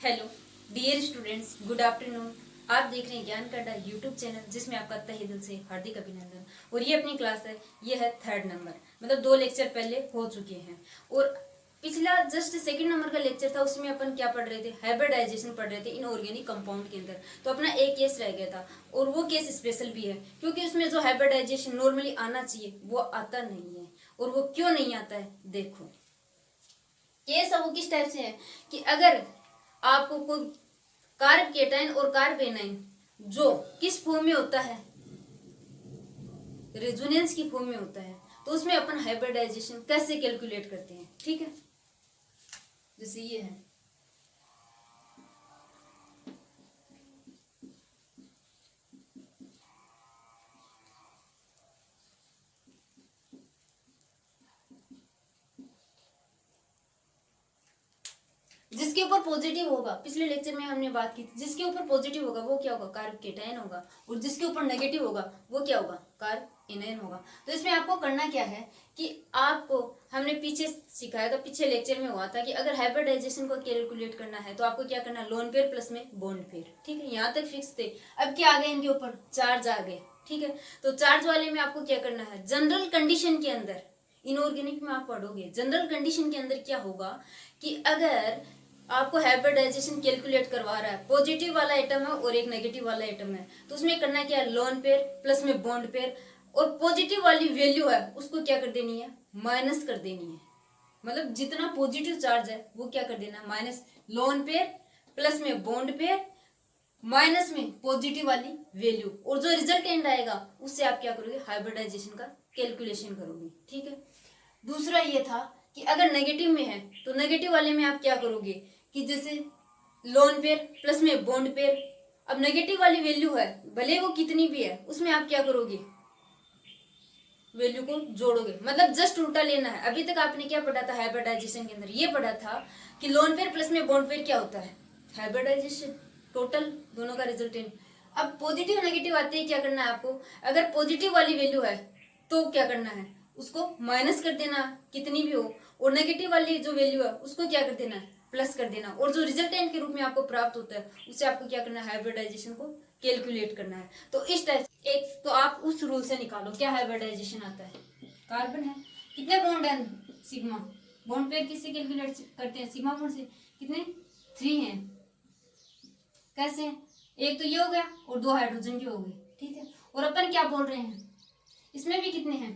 Hello dear students, good afternoon. आप देख रहे हैं ज्ञान का अड्डा यूट्यूब चैनल, जिसमें आपका तहे दिल से हार्दिक अभिनंदन। और ये अपनी क्लास है, ये है 3rd नंबर, मतलब 2 लेक्चर पहले हो चुके हैं। और पिछला जस्ट 2nd नंबर का लेक्चर था, उसमें अपन क्या पढ़ रहे थे? हाइब्रिडाइजेशन पढ़ रहे थे इनऑर्गेनिक कंपाउंड के अंदर। तो अपना एक केस रह गया था, और वो केस स्पेशल भी है, क्योंकि उसमें जो हाइब्रिडाइजेशन नॉर्मली आना चाहिए वो आता नहीं है। और वो क्यों नहीं आता है, देखो। केस वो किस टाइप से है कि अगर आपको कोई कार्ब केटाइन और कार्ब एनाइन जो किस फॉर्म में होता है, रेजोनेंस की फॉर्म में होता है, तो उसमें अपन हाइब्रिडाइजेशन कैसे कैलकुलेट करते हैं। ठीक है, जैसे ये है, जिसके ऊपर पॉजिटिव होगा, पिछले लेक्चर में हमने बात की थी, जिसके ऊपर पॉजिटिव होगा वो क्या होगा? कार्ब केटाइन होगा। और जिसके ऊपर नेगेटिव होगा वो क्या होगा? कार्ब एनाइन होगा। तो इसमें आपको करना क्या है कि आपको हमने पीछे सिखाया था, पीछे लेक्चर में हुआ था कि अगर हाइब्रिडाइजेशन को कैलकुलेट करना है तो आपको क्या करना है? लोन पेयर प्लस में बॉन्ड पेयर। ठीक है, यहाँ तक फिक्स थे। अब क्या आ गए इनके ऊपर? चार्ज आ गए। ठीक है, तो चार्ज वाले में आपको क्या करना है? जनरल कंडीशन के अंदर, इनऑर्गेनिक में आप पढ़ोगे, जनरल कंडीशन के अंदर क्या होगा कि अगर आपको हाइब्रिडाइजेशन कैलकुलेट करवा रहा है, पॉजिटिव वाला आइटम है और एक नेगेटिव वाला आइटम है, तो उसमें करना क्या है? लोन पेयर प्लस में बॉन्ड पेयर। और पॉजिटिव वाली वैल्यू है उसको क्या कर देनी है? माइनस कर देनी है। मतलब जितना पॉजिटिव चार्ज है वो क्या कर देना? माइनस। लोन पेयर प्लस में बॉन्ड पेयर माइनस में पॉजिटिव वाली वैल्यू, और जो रिजल्टेंट आएगा उससे आप क्या करोगे? हाइब्रिडाइजेशन का कैलकुलेशन करोगे। ठीक है, दूसरा ये था कि अगर नेगेटिव में है तो नेगेटिव वाले में आप क्या करोगे कि जैसे लोन पेयर प्लस में बॉन्ड पेयर। अब नेगेटिव वाली वैल्यू है, भले वो कितनी भी है, उसमें आप क्या करोगे? वैल्यू को जोड़ोगे। मतलब जस्ट उल्टा लेना है। अभी तक आपने क्या पढ़ा था हाइब्रिडाइजेशन के अंदर? ये पढ़ा था कि लोन पेयर प्लस में बॉन्ड पेयर क्या होता है? हाइब्रिडाइजेशन, टोटल दोनों का रिजल्टेंट। अब पॉजिटिव नेगेटिव आते ही क्या करना है आपको? अगर पॉजिटिव वाली वैल्यू है तो क्या करना है? उसको माइनस कर देना, कितनी भी हो। और नेगेटिव वाली जो वैल्यू है उसको क्या कर देना है? प्लस कर देना। और जो रिजल्टेंट के रूप में आपको प्राप्त होता है उससे आपको क्या करना है? हाइब्रिडाइजेशन को कैलकुलेट करना है। तो इस टाइप एक तो आप उस रूल से निकालो क्या हाइब्रिडाइजेशन आता है। कार्बन है, कितने बॉन्ड है? सिग्मा। बॉन्ड पेयर किससे कैलकुलेट करते हैं? सिग्मा बॉन्ड से। कितने? 3 हैं। कैसे? एक तो ये हो गया और 2 हाइड्रोजन की हो गई। ठीक है, और अपन क्या बोल रहे हैं? इसमें भी कितने हैं?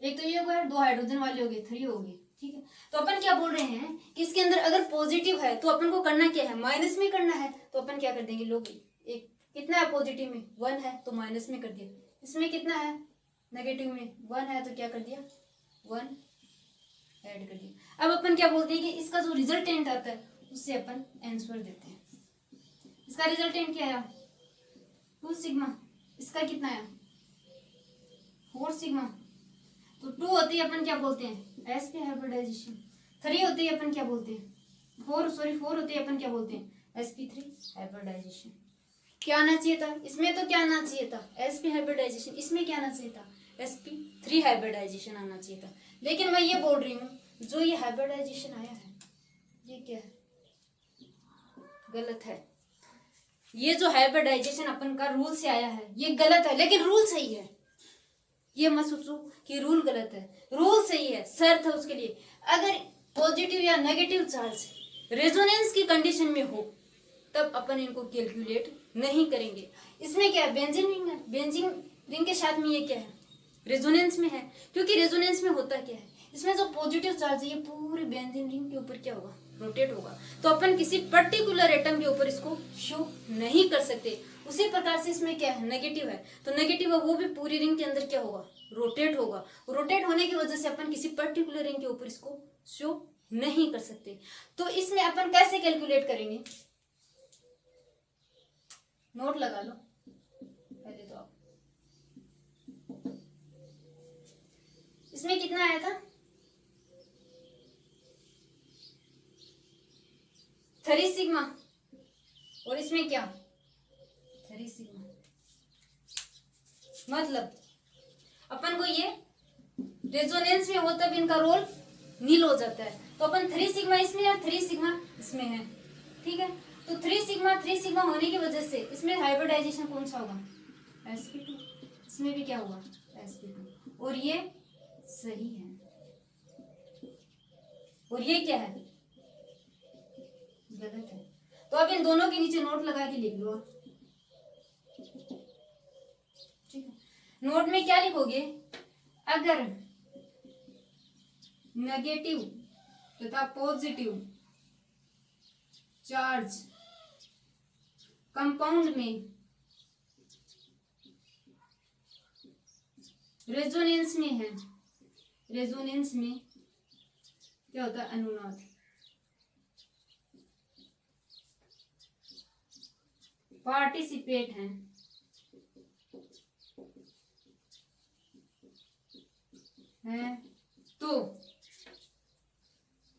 एक तो ये हो गया, 2 हाइड्रोजन वाले हो गए, 3 हो गए। ठीक है, तो अपन क्या बोल रहे हैं कि इसके अंदर अगर पॉजिटिव है तो अपन को करना क्या है? माइनस में करना है। तो अपन क्या कर देंगे लोग? एक कितना है पॉजिटिव में? 1 है तो माइनस में कर दिया। इसमें कितना है? नेगेटिव में 1 है तो क्या कर दिया? 1 ऐड कर दिया। अब अपन क्या बोलते हैं कि इसका जो रिजल्टेंट आता है उससे अपन आंसर देते हैं। इसका रिजल्टेंट क्या है? 2 सिग्मा। इसका कितना है? 4 सिग्मा। तो 2 होती है अपन क्या बोलते हैं? sp hybridisation. 3 होती है अपन क्या बोलते हैं? 4 होती है अपन क्या बोलते हैं? sp3 hybridisation. क्या आना चाहिए था इसमें? तो क्या आना चाहिए था? sp hybridization. इसमें क्या आना चाहिए था? sp3 हाइब्रिडाइजेशन आना चाहिए था। लेकिन मैं ये बोल रही हूँ जो ये हाइब्रिडाइजेशन आया है ये क्या है? गलत है। ये जो हाइब्रिडाइजेशन अपन का रूल से आया है ये गलत है, लेकिन रूल सही है। ये मत सोचो कि रूल गलत है, रूल सही है। शर्त है उसके लिए, अगर पॉजिटिव या नेगेटिव चार्ज रेजोनेंस की कंडीशन में हो तब अपन इनको कैलकुलेट नहीं करेंगे। इसमें क्या है? बेंजीन रिंग है, बेंजीन रिंग के साथ में ये क्या है? रेजोनेंस में है। क्योंकि रेजोनेंस में होता क्या है? इसमें जो पॉजिटिव चार्ज है ये पूरे बेंजीन रिंग के ऊपर क्या होगा? रोटेट होगा। तो अपन किसी पर्टिकुलर एटम के ऊपर इसको शो नहीं कर सकते। उसी प्रकार से इसमें क्या है? नेगेटिव है, तो नेगेटिव है वो भी पूरी रिंग के अंदर क्या होगा? रोटेट होगा। रोटेट होने की वजह से अपन किसी पर्टिकुलर रिंग के ऊपर इसको शो नहीं कर सकते। तो इसमें अपन कैसे कैलकुलेट करेंगे? नोट लगा लो पहले तो आप। इसमें कितना आया था? 3 सिग्मा। और इसमें क्या? 3 सिग्मा। मतलब अपन को ये रेजोनेंस में हो तब इनका रोल नील हो जाता है। तो अपन 3 सिग्मा इसमें या 3 सिग्मा इसमें है। ठीक है। तो 3 सिग्मा होने की वजह से इसमें हाइब्रिडाइजेशन कौन सा होगा, sp2। इसमें भी क्या होगा, sp2। और ये सही है, और ये क्या है, गलत है। तो अब इन दोनों के नीचे नोट लगा के लिख लो। ठीक है, नोट में क्या लिखोगे, अगर नेगेटिव तथा पॉजिटिव चार्ज कंपाउंड में रेजोनेंस में है, रेजोनेंस में क्या होता है, अनुनाद। पार्टिसिपेट हैं तो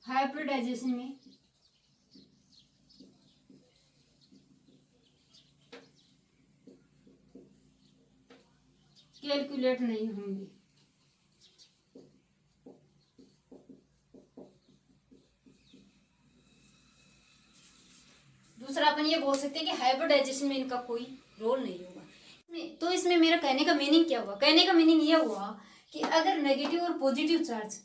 हाइब्रिडाइजेशन में कैलकुलेट नहीं होंगे। दूसरा अपन ये बोल सकते हैं कि हाइब्रिडाइजेशन में इनका कोई रोल नहीं होगा। तो इसमें मेरा कहने का मीनिंग क्या हुआ, कहने का मीनिंग ये हुआ कि अगर नेगेटिव और पॉजिटिव चार्ज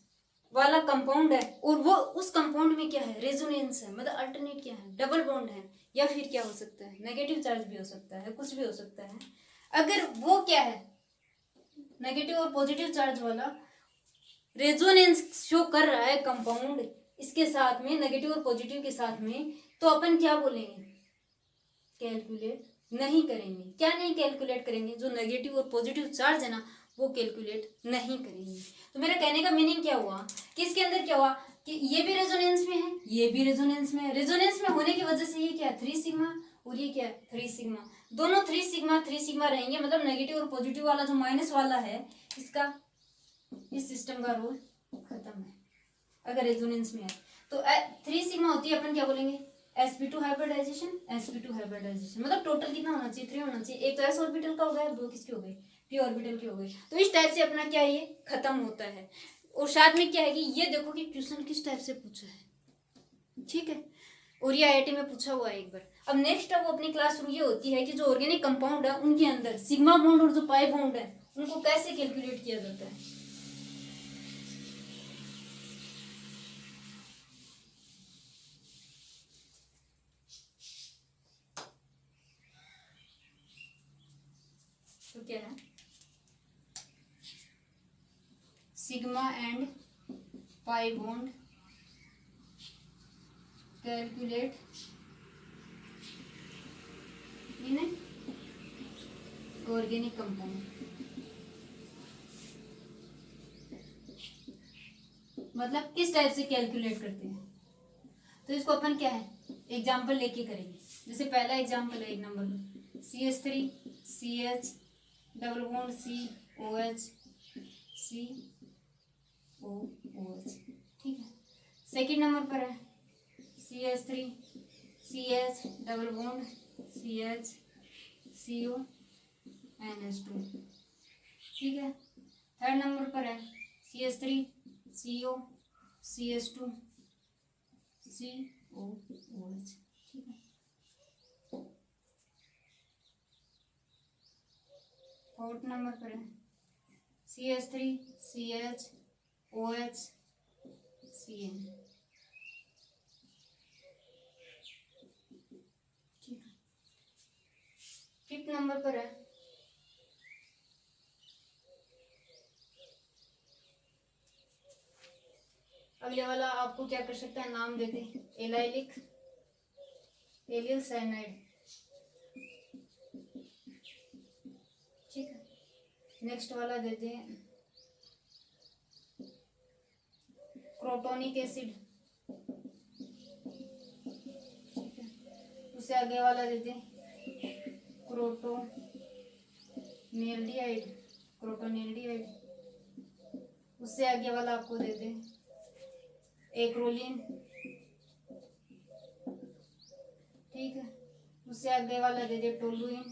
वाला कंपाउंड है और वो उस कंपाउंड में क्या है, रेजोनेंस है, मतलब अल्टरनेट क्या है, डबल बॉन्ड है, या फिर क्या हो सकता है, नेगेटिव चार्ज भी हो सकता है, कुछ भी हो सकता है। अगर वो क्या है, नेगेटिव और पॉजिटिव चार्ज वाला रेजोनेंस शो कर रहा है कंपाउंड इसके साथ में, नेगेटिव और पॉजिटिव के साथ में, तो अपन क्या बोलेंगे, कैलकुलेट नहीं करेंगे। क्या नहीं कैलकुलेट करेंगे, जो नेगेटिव और पॉजिटिव चार्ज है ना वो कैलकुलेट नहीं करेंगे। तो मेरा कहने का मीनिंग क्या हुआ कि इसके अंदर क्या हुआ कि ये भी रेजोनेंस में है, ये भी रेजोनेंस में है। रेजोनेंस में होने की वजह से ये क्या है, 3 सिग्मा, और ये क्या है, 3 सिग्मा। दोनों 3 सिग्मा रहेंगे, मतलब नेगेटिव और पॉजिटिव वाला जो माइनस वाला है इसका, इस सिस्टम का रोल खत्म है अगर रेजोनेंस में है। तो 3 सिग्मा होती है, अपन क्या बोलेंगे, sp2 हाइब्रिडाइजेशन, sp2 हाइब्रिडाइजेशन। मतलब टोटल कितना होना चाहिए, 3 होना चाहिए। एक तो s ऑर्बिटल का हो गया, 2 किसके हो गए, p ऑर्बिटल के हो गए। तो इस टाइप से अपना क्या ये खत्म होता है। और साथ में क्या है कि ये देखो कि क्वेश्चन किस टाइप से पूछा है, ठीक है, और ये IIT में पूछा हुआ है एक बार। अब नेक्स्ट अब अपनी क्लास ये होती है कि जो ऑर्गेनिक कंपाउंड है उनके अंदर सिग्मा बॉन्ड और जो पाई बॉन्ड है उनको कैसे कैलकुलेट किया जाता है। तो क्या है, sigma and pi bond calculate in organic compound. मतलब किस टाइप से कैलकुलेट करते हैं, तो इसको अपन क्या है एग्जाम्पल लेके करेंगे। जैसे पहला एग्जाम्पल है 1 number, CH3 CH double bond COH COOH, ठीक है। सेकंड नंबर पर है CH3 CH double bond CH CO NH2, ठीक है। थर्ड नंबर पर है CH3 CO CH2 COOH, ठीक है। फोर्थ नंबर पर है CH3 CH OH CN, ठीक है। फिफ्थ नंबर पर है अगले वाला, आपको क्या कर सकता है नाम देते एलाइलिक एलियल साइनाइड, ठीक है। नेक्स्ट वाला देते हैं क्रोटोनिक एसिड, ठीक है। उससे आगे वाला देते हैं क्रोटोनेल्डियाइड, क्रोटोनेल्डियाइड। उससे आगे वाला आपको देते हैं एक्रोलिन, ठीक है। उससे आगे वाला दे दे टोलुइन,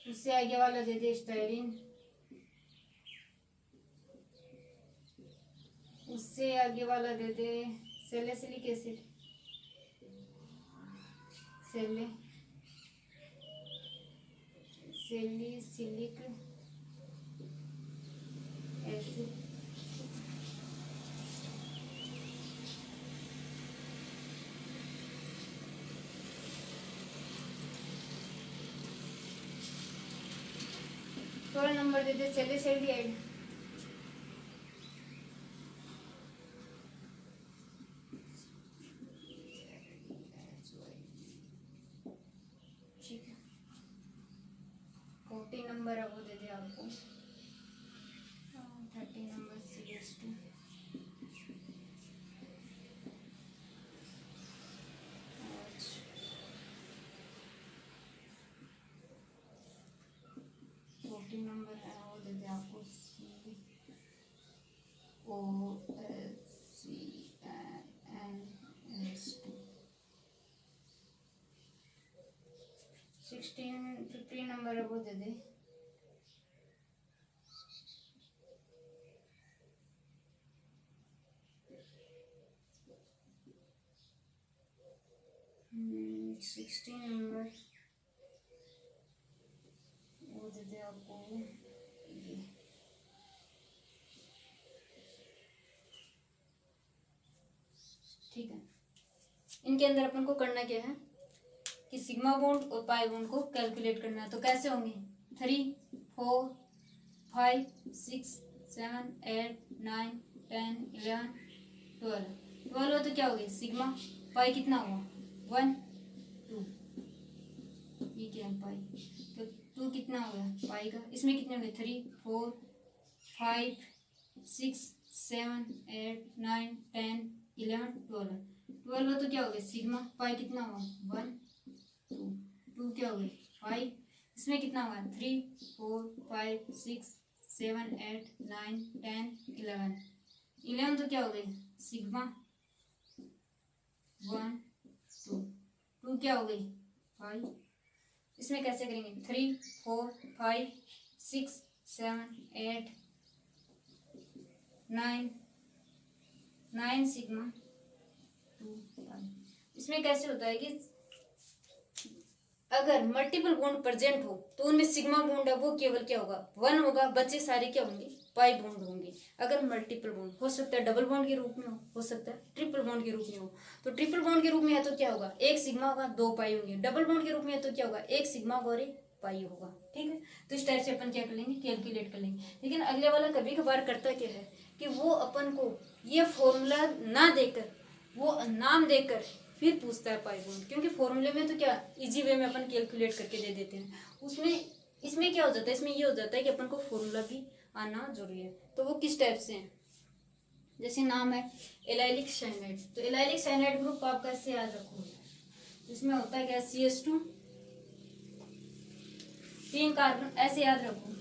उससे आगे वाला दे दे स्टाइरिन, उससे आगे वाला दे दे सैलिसिलिक एसिड, सैलिसिलिक एसिड। थोड़ा नंबर देते सैलिसल्डिहाइड। ठीक है, 40 नंबर है वो दे दे आपको। 30 नंबर CH2। नंबर है वो दे दे आपको COCN2। 15 नंबर है वो दे दे नंबर वो दे दे आपको ये। ठीक है, इनके अंदर अपन को करना क्या है कि सिग्मा बॉन्ड और पाई बॉन्ड को कैलकुलेट करना है। तो कैसे होंगे 3 4 5 6 7 8 9 10 11 12 हो तो क्या हो गया सिग्मा। पाई कितना हुआ 1 2, ये क्या है पाई, तो 2 कितना हो गया पाई का। इसमें कितने हो गए 3 4 5 6 7 8 9 10 11 12 हो तो क्या हो गया सिग्मा। पाई कितना हुआ 1 2, 2 क्या हो गए 5, इसमें कितना हुआ 3 4 5 6 7 8 9 10 11 तो क्या हो गए सिग्मा 1 2, 2 क्या हो गई 5। इसमें कैसे करेंगे 3 4 5 6 7 8 9 सिग्मा 2 5। इसमें कैसे होता है कि अगर मल्टीपल बॉन्ड प्रेजेंट हो तो उनमें सिग्मा बॉन्ड है वो केवल क्या होगा 1 होगा, बच्चे सारे क्या होंगे पाई बॉन्ड होंगे। अगर मल्टीपल बॉन्ड हो सकता है डबल बॉन्ड के रूप में हो सकता है ट्रिपल बॉन्ड के रूप में हो। तो ट्रिपल बॉन्ड के रूप में है तो क्या होगा 1 सिग्मा होगा 2 पाई होंगे। डबल बॉन्ड के रूप में है तो क्या होगा 1 सिग्मा और 1 पाई होगा। ठीक है, तो इस टाइप से अपन क्या कर लेंगे कैलकुलेट कर लेंगे। लेकिन अगले वाला कभी कभार करता क्या है कि वो अपन को ये फॉर्मूला ना देकर वो नाम देकर फिर पूछता है पाई बॉन्ड, क्योंकि फॉर्मूले में तो क्या इजी वे में अपन कैलकुलेट करके दे देते हैं। उसमें इसमें क्या हो जाता है, इसमें ये हो जाता है कि अपन को फॉर्मूला भी आना जरूरी है। तो वो किस टाइप से है, जैसे नाम है एलाइलिक साइनाइड। तो एलाइलिक साइनाइड ग्रुप आपका ऐसे याद रखो, इसमें होता है क्या CH2 3 कार्बन, ऐसे याद रखो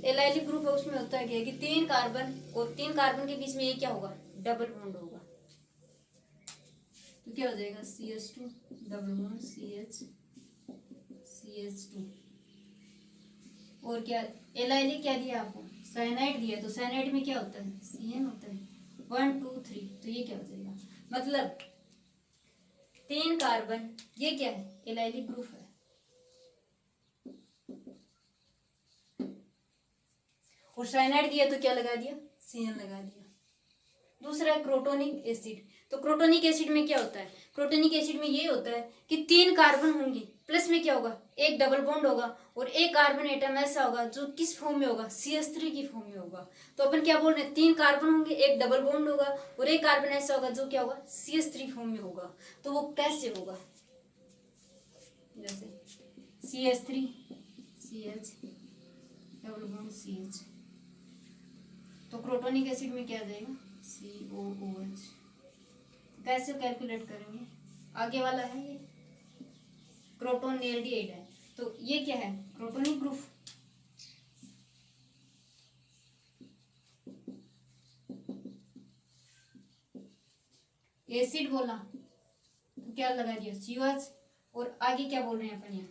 एलाइलिक ग्रुप है उसमें होता है क्या कि 3 कार्बन और 3 कार्बन के बीच में ये क्या होगा डबल बॉन्ड होगा। तो क्या हो जाएगा CH2 डबल बॉन्ड CH2। और क्या एलाइलिक क्या दिया आपको साइनाइड दिया, तो साइनाइड में क्या होता है CN होता है 1 2 3। तो ये क्या हो जाएगा मतलब 3 कार्बन, ये क्या है एलाइलिक ग्रुप है। और साइनाइड दिया तो क्या लगा दिया CN लगा दिया। दूसरा है क्रोटोनिक एसिड। तो क्रोटोनिक एसिड में क्या होता है, क्रोटोनिक एसिड में ये होता है कि 3 कार्बन होंगे प्लस में क्या होगा एक डबल बॉन्ड होगा और एक कार्बन एटम ऐसा होगा जो किस फॉर्म में होगा CH3 की फॉर्म में होगा। तो अपन क्या बोल रहे हैं 3 कार्बन होंगे एक डबल बॉन्ड होगा और एक कार्बन ऐसा होगा जो क्या होगा CH3 फॉर्म में होगा। तो वो कैसे होगा, जैसे CH3 CH double bond CH। तो क्रोटोनिक एसिड में क्या आ जाएगा COOH। कैसे कैलकुलेट करेंगे, आगे वाला है ये क्रोटोनेल्डिहाइड है। तो ये क्या है क्रोटोनिक ग्रुप। एसिड बोला तो क्या लगा दिया COH और आगे क्या बोल रहे हैं अपन यहाँ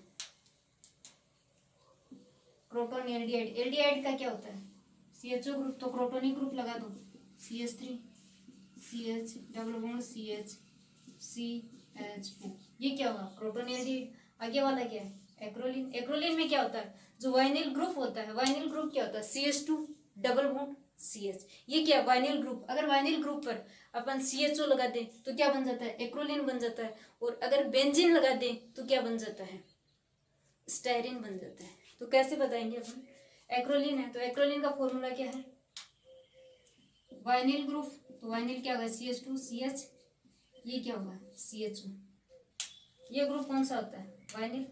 क्रोटोनेल्डिहाइड। एल्डिहाइड का क्या होता है CHO ग्रुप, तो क्रोटोनिक ग्रुप लगा दो CH3 CH double bond CH CH2, ये क्या होगा प्रोटोनेटेड। आगे वाला क्या है एक्रोलीन। एक्रोलीन में क्या होता है जो वाइनिल ग्रुप होता है, वाइनिल ग्रुप क्या होता है CH2 डबल बॉन्ड CH, ये क्या वाइनिल ग्रुप। अगर वाइनिल ग्रुप पर अपन CHO लगा दें तो क्या बन जाता है एक्रोलीन बन जाता है, और अगर बेंजीन लगा दें तो क्या बन जाता है स्टायरीन बन जाता है। तो कैसे बताएंगे अपन, एक्रोलीन है तो एक्रोलीन का फॉर्मूला क्या है वाइनिल ग्रुप, तो वाइनिल क्या होगा CH2 CH, ये क्या होगा CHO, ये ग्रुप कौन सा होता है वाइनिल।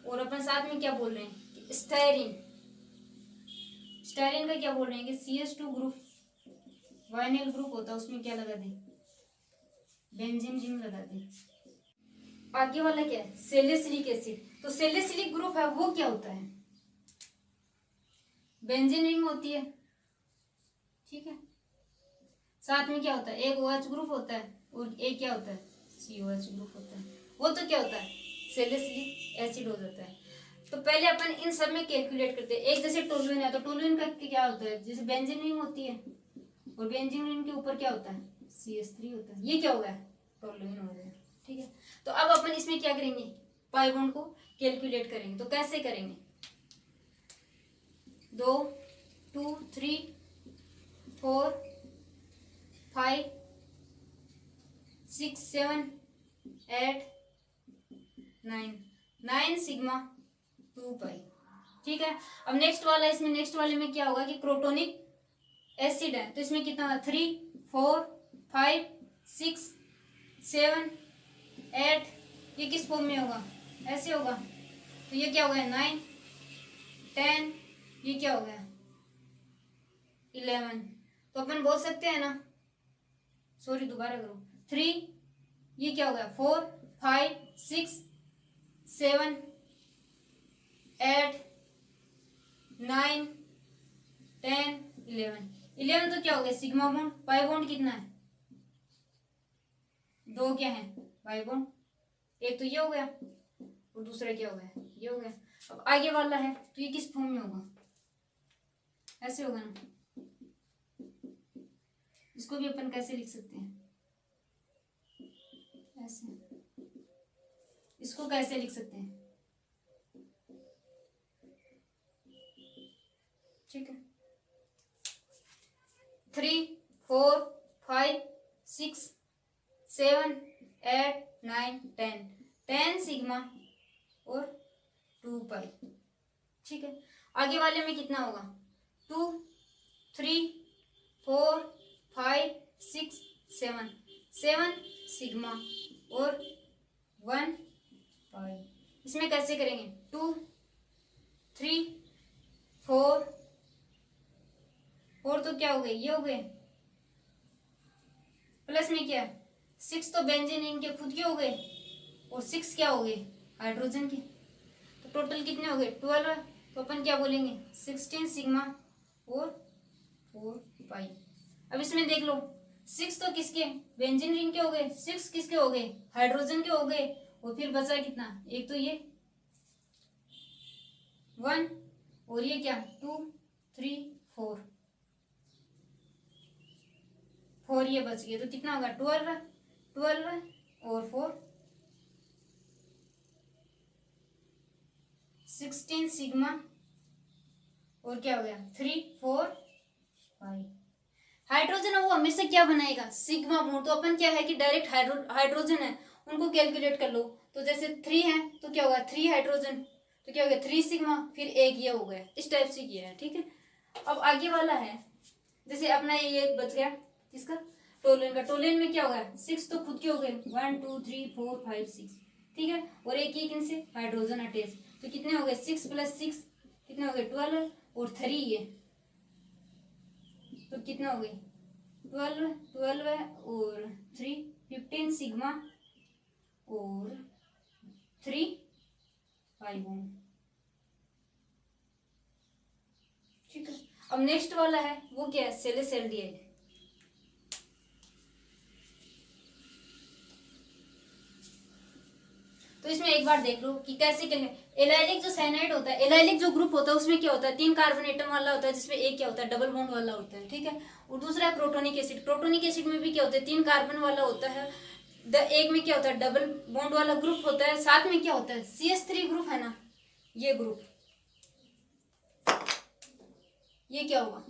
और अपन साथ में क्या बोल रहे हैं कि स्टायरीन, स्टायरीन का क्या बोल रहे हैं कि CH2 ग्रुप वाइनिल ग्रुप होता है, उसमें क्या लगा दें बेंजीन रिंग लगा दें। आगे वाला क्या है सैलिसिलिक एसिड, तो सैलिसिलिक ग्रुप है वो क्या होता है बेंजीन रिंग होती है, ठीक है। साथ में क्या होता है एक OH ग्रुप होता है और एक क्या होता है COH ग्रुप होता है, वो तो क्या होता है सैलिसिलिक एसिड हो जाता है। तो पहले अपन इन सब में कैलकुलेट करते हैं। एक जैसे टोलुइन है तो टोलुइन का क्या होता है जैसे बेंजीन रिंग होती है और बेंजीन रिंग के ऊपर क्या होता है CH3 होता है, ये क्या हो गया टोलुइन हो गया, ठीक है। तो अब अपन इसमें क्या करेंगे पाई बॉन्ड को कैलकुलेट करेंगे। तो कैसे करेंगे 2 2 3 4 5 6 7 8 9 सिग्मा 2 पाई, ठीक है। अब नेक्स्ट वाला इसमें नेक्स्ट वाले में क्या होगा कि क्रोटोनिक एसिड है तो इसमें कितना होगा 3 4 5 6 7 8, ये किस फॉर्म में होगा ऐसे होगा, तो ये क्या हो गया 9 10, ये क्या हो गया 11। तो अपन बोल सकते हैं ना, सॉरी दोबारा करो 3, ये क्या हो गया 4 5 6 7 8 9 10 11 तो क्या हो गया सिग्मा बॉन्ड। पाई बॉन्ड कितना है 2 क्या है पाई बॉन्ड, एक तो ये हो गया और दूसरा क्या हो गया ये हो गया। अब आगे वाला है तो ये किस फॉर्म में होगा ऐसे होगा ना, इसको भी अपन कैसे लिख सकते हैं ऐसे, इसको कैसे लिख सकते हैं ठीक है 3 4 5 6 7 8 9 10 सिग्मा और 2 पाई, ठीक है। आगे वाले में कितना होगा 2 3 4 5 6 7 सिग्मा और 1 पाई। इसमें कैसे करेंगे 2 3 4 4 तो क्या हो गए ये हो गए, प्लस में क्या 6 तो बेंजीन इनके खुद के हो गए और 6 क्या हो गए हाइड्रोजन के, तो टोटल कितने हो गए 12। तो अपन क्या बोलेंगे 16 सिग्मा और 4 पाई। अब इसमें देख लो 6 तो किसके बेंजीन रिंग के हो गए, 6 किसके हो गए हाइड्रोजन के हो गए, और फिर बचा कितना एक तो ये 1 और ये क्या 2 3 4 ये बच गए, तो कितना होगा 12 और 4 16 सिग्मा और क्या हो गया 3 4 5। हाइड्रोजन है वो हमेशा क्या बनाएगा सिग्मा बॉन्ड, तो अपन क्या है कि डायरेक्ट हाइड्रोजन है उनको कैलकुलेट कर लो। तो जैसे 3 है तो क्या होगा 3 हाइड्रोजन तो क्या हो गया 3 सिग्मा फिर एक ये हो गया, इस टाइप से किया है, ठीक है। अब आगे वाला है जैसे अपना ये बच गया किसका टोलुइन का, टोलुइन में क्या होगा 6 तो खुद के हो गए 1 2 3 4 5 6, ठीक है, और एक इनसे हाइड्रोजन अटैच, तो कितने हो गए 6 + 6 कितने हो गए 12 और 3 ये तो कितना हो गई 12 और 3 15 सिग्मा और 3 5 बॉन्ड, ठीक है। अब नेक्स्ट वाला है वो क्या है सैलिसैल्डिहाइड। तो इसमें एक बार देख लो कि कैसे करेंगे। एलाइलिक जो साइनाइड होता है, एलाइलिक जो ग्रुप होता है उसमें क्या होता है, 3 कार्बन एटम वाला होता है, जिसमें एक क्या होता है, डबल बॉन्ड वाला होता है, ठीक है। और दूसरा है प्रोटोनिक एसिड। प्रोटोनिक एसिड में भी क्या होता है, 3 कार्बन वाला होता है, एक में क्या होता है, डबल बॉन्ड वाला ग्रुप होता है, साथ में क्या होता है, CH3 ग्रुप है ना, ये ग्रुप, ये क्या होगा,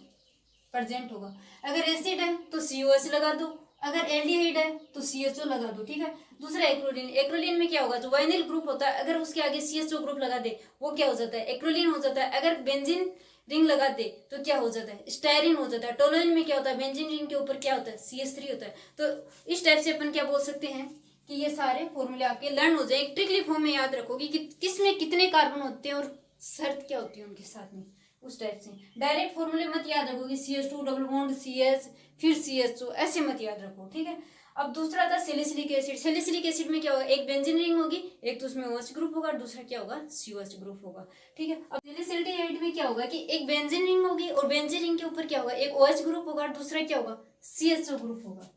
प्रेजेंट होगा। अगर एसिड है तो COH लगा दो, अगर एल्डिहाइड है तो CHO लगा दो, ठीक है। दूसरा एक्रोलीन। एक्रोलीन में क्या होगा, जो वाइनिल ग्रुप होता है, अगर उसके आगे CHO ग्रुप लगा दे वो क्या हो जाता है, एक्रोलीन हो जाता है। अगर बेंजीन रिंग लगा दे तो क्या हो जाता है, स्टायरीन हो जाता है। टोलुइन में क्या होता है, बेंजीन रिंग के ऊपर क्या होता है, CH3 होता है। तो इस टाइप से अपन क्या बोल सकते हैं कि ये सारे फॉर्मूले आपके लर्न हो जाए। एक ट्रिकली फॉर्म में याद रखोगे कि किस में कितने कार्बन होते हैं और शर्त क्या होती है उनके साथ में, उस टाइप से। डायरेक्ट फॉर्मूले मत याद रखो कि CH2 डबल बॉन्ड CH फिर CHO, ऐसे मत याद रखो, ठीक है। अब दूसरा था सैलिसिलिक एसिड। सैलिसिलिक एसिड में क्या होगा, एक बेंजीन रिंग होगी, एक तो उसमें OH ग्रुप होगा, दूसरा क्या होगा, COH ग्रुप होगा, ठीक है। अब सैलिसिलिक में क्या होगा कि एक बेंजीन रिंग होगी और बेंजीन रिंग के ऊपर क्या होगा, एक OH ग्रुप होगा, दूसरा क्या होगा, CHO ग्रुप होगा।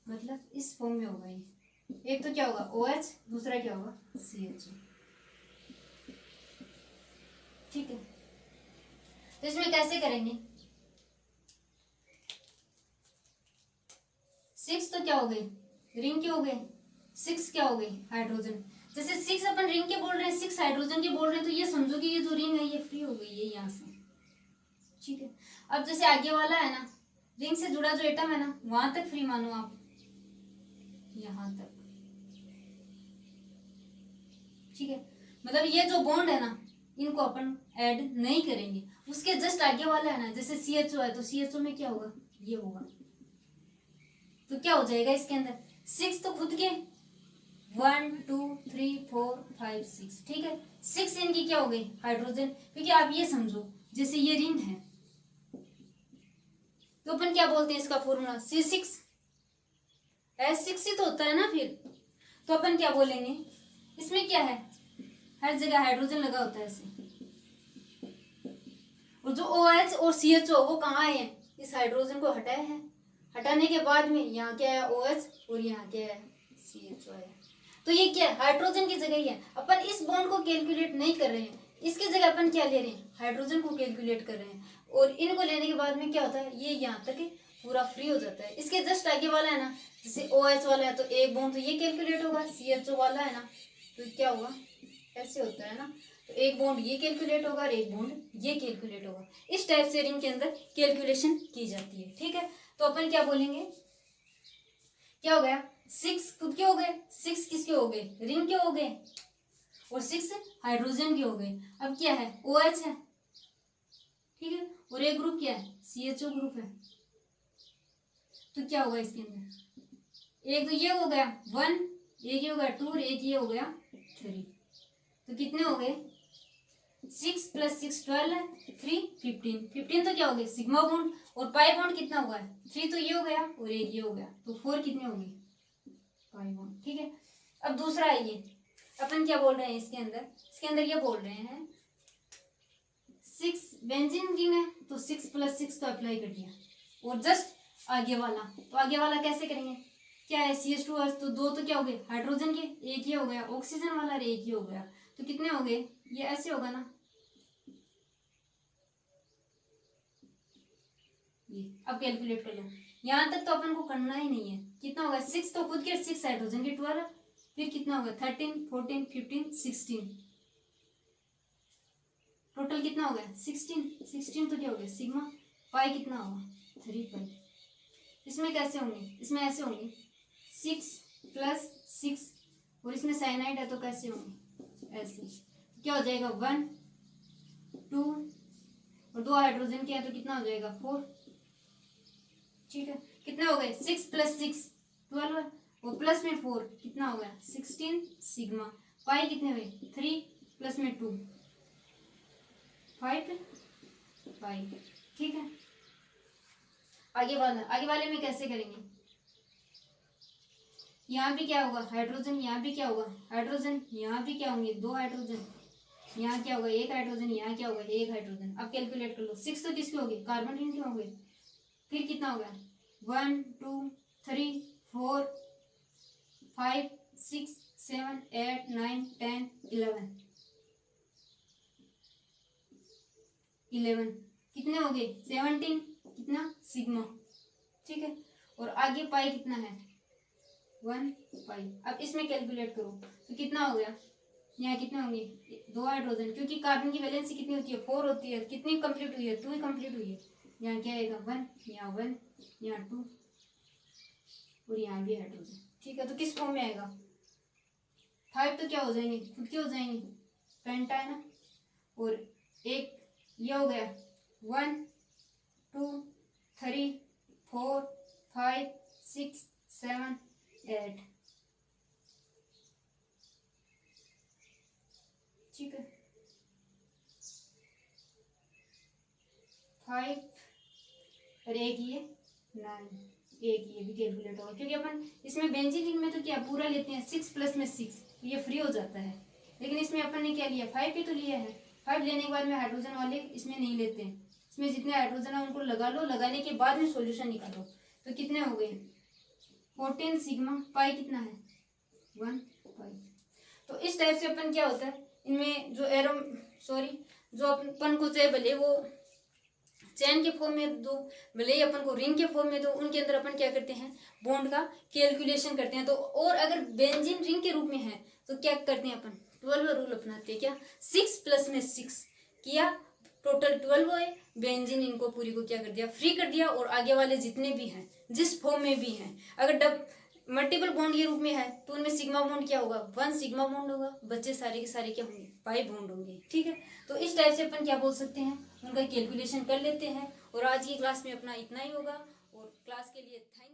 मतलब इस फॉर्म में होगा ये, एक तो क्या होगा OH, दूसरा क्या होगा CHO, ठीक है। तो इसमें कैसे करेंगे, 6 तो क्या हो गई, रिंग के हो गए, 6 क्या हो गई, हाइड्रोजन। जैसे 6 अपन रिंग के बोल रहे हैं, 6 हाइड्रोजन के बोल रहे हैं, तो ये समझो कि ये जो रिंग है ये फ्री हो गई है यहाँ से, ठीक है। अब जैसे आगे वाला है ना, रिंग से जुड़ा जो एटम है ना, वहां तक फ्री मानो आप, यहां तक, ठीक है। मतलब ये जो बॉन्ड है ना, इनको अपन ऐड नहीं करेंगे। उसके जस्ट आगे वाला है ना, जैसे CHO है तो CHO में क्या होगा, ये होगा, तो क्या हो जाएगा इसके अंदर, 6 तो खुद के 1 2 3 4 5 6, ठीक है। 6 इनकी क्या हो गई, हाइड्रोजन। क्योंकि आप ये समझो जैसे ये रिंग है तो अपन क्या बोलते हैं इसका फॉर्मूला, C6 H6 ही तो होता है ना फिर। तो अपन क्या बोलेंगे, इसमें क्या है, हर जगह हाइड्रोजन लगा होता है ऐसे, और जो OH और CHO वो कहाँ है, इस हाइड्रोजन को हटाए हैं, हटाने के बाद में यहाँ क्या है OH और यहाँ क्या है CHO है। तो ये क्या है, हाइड्रोजन की जगह ही है। अपन इस बॉन्ड को कैलकुलेट नहीं कर रहे हैं, इसकी जगह अपन क्या ले रहे हैं, हाइड्रोजन को कैलकुलेट कर रहे हैं। और इनको लेने के बाद में क्या होता है, ये यहाँ तक पूरा फ्री हो जाता है। इसके जस्ट आगे वाला है ना, जैसे OH वाला है तो एक बॉन्ड तो ये कैलकुलेट होगा, CHO वाला है ना तो क्या होगा, ऐसे होता है ना, तो एक बॉन्ड ये कैलकुलेट होगा और एक बॉन्ड ये कैलकुलेट होगा। इस टाइप से रिंग के अंदर कैलकुलेशन की जाती है, ठीक है। तो अपन क्या बोलेंगे, क्या हो गया, 6 खुद के हो गए, 6 किसके हो गए, रिंग के हो गए, और 6 हाइड्रोजन के हो गए। अब क्या है, OH है, ठीक है, और एक ग्रुप क्या है, CHO ग्रुप है। तो क्या होगा इसके अंदर, एक तो ये हो गया 1, एक ये हो गया 2 और एक ये हो गया 3। तो कितने हो गए, 6 + 6 12 है, 3 15। 15 तो क्या हो गए, सिग्मा बॉन्ड, और पाई बॉन्ड कितना हुआ है, 3 तो ये हो गया और एक ये हो गया, तो 4 कितने हो गए, पाई बॉन्ड, ठीक है। अब दूसरा है ये, अपन क्या बोल रहे हैं इसके अंदर ये बोल रहे हैं 6 बेंजीन रिंग है तो 6 + 6 तो अप्लाई कर दिया, और जस्ट आगे वाला, तो आगे वाला कैसे करेंगे, क्या है CH2 तो 2 तो क्या हो गए हाइड्रोजन के, एक ये हो गया ऑक्सीजन वाला और एक ये हो गया, तो कितने हो गए, ये ऐसे होगा ना, ये अब कैलकुलेट कर लो। यहाँ तक तो अपन को करना ही नहीं है, कितना होगा, 6 तो खुद के 6 हाइड्रोजन के 12, फिर कितना होगा 13 14 15 16, टोटल कितना हो गया 16 तो क्या हो गया सिग्मा, पाई कितना होगा 3 पाई। इसमें कैसे होंगे, इसमें ऐसे होंगे 6 + 6, और इसमें साइनाइड है तो कैसे होंगे ऐसे, क्या हो जाएगा 1 2, और 2 हाइड्रोजन के हैं तो कितना हो जाएगा 4, ठीक है। कितने हो गए 6 + 6 12, और प्लस में 4 कितना हो गया 16 सिग्मा, पाई कितने हुए 3 प्लस में 2 5 पाई, ठीक है। आगे वाले में कैसे करेंगे, यहाँ भी क्या होगा हाइड्रोजन, यहाँ भी क्या होगा हाइड्रोजन, यहाँ भी क्या होंगे 2 हाइड्रोजन, यहाँ क्या होगा 1 हाइड्रोजन, यहाँ क्या होगा 1 हाइड्रोजन। अब कैलकुलेट कर लो, 6 तो किसके हो गए कार्बन रिंग के हो गए, फिर कितना हो गया 1 2 3 4 5 6 7 8 9 10 11 कितने हो गए 17 कितना सिग्मा, ठीक है। और आगे पाई कितना है 1 पाई। अब इसमें कैलकुलेट करो तो कितना हो गया, यहाँ कितने होंगे 2 हाइड्रोजन, क्योंकि कार्बन की वैलेंसी कितनी होती है 4 होती है, कितनी कंप्लीट हुई है 2 ही कंप्लीट हुई है। यहाँ क्या आएगा 1, यहाँ 1, यहाँ 2 और यहाँ भी हाइड्रोजन, ठीक है। तो किस फॉर्म में आएगा 5 तो क्या हो जाएंगे खुद के हो जाएंगे पेंटा है ना। और एक ये हो गया 1 2 3 4 5 6 7 8, ठीक है। 5 और एक ये 9, एक ये भी कैलकुलेट होगा, क्योंकि अपन इसमें बेंजीन रिंग में तो क्या पूरा लेते हैं 6 प्लस में 6, ये फ्री हो जाता है। लेकिन इसमें अपन ने क्या लिया 5 ही तो लिया है। 5 लेने के बाद में हाइड्रोजन वाले इसमें नहीं लेते हैं, इसमें जितने हाइड्रोजन है उनको लगा लो, लगाने के बाद में सॉल्यूशन निकालो। तो कितने हो गए 14 सिग्मा, पाई कितना है 1 पाई। तो इस टाइप से अपन क्या होता है इनमें जो जो अपन को चाहे भले वो चैन के फॉर्म में दो, भले ही अपन को रिंग के फॉर्म में दो, उनके अंदर अपन क्या करते हैं बॉन्ड का कैलकुलेशन करते हैं। तो और अगर बेंजीन रिंग के रूप में है तो क्या करते हैं अपन 12 रूल अपनाते हैं, क्या 6 प्लस में 6 किया, टोटल 12 है। बेंजीन इनको पूरी को क्या कर दिया फ्री कर दिया, और आगे वाले जितने भी हैं जिस फॉर्म में भी हैं, अगर मल्टीपल बॉन्ड के रूप में है तो उनमें सिग्मा बॉन्ड क्या होगा 1 सिग्मा बॉन्ड होगा, बच्चे सारे के सारे क्या होंगे पाई बॉन्ड होंगे, ठीक है। तो इस टाइप से अपन क्या बोल सकते हैं उनका कैलकुलेशन कर लेते हैं। और आज की क्लास में अपना इतना ही होगा, और क्लास के लिए थैंक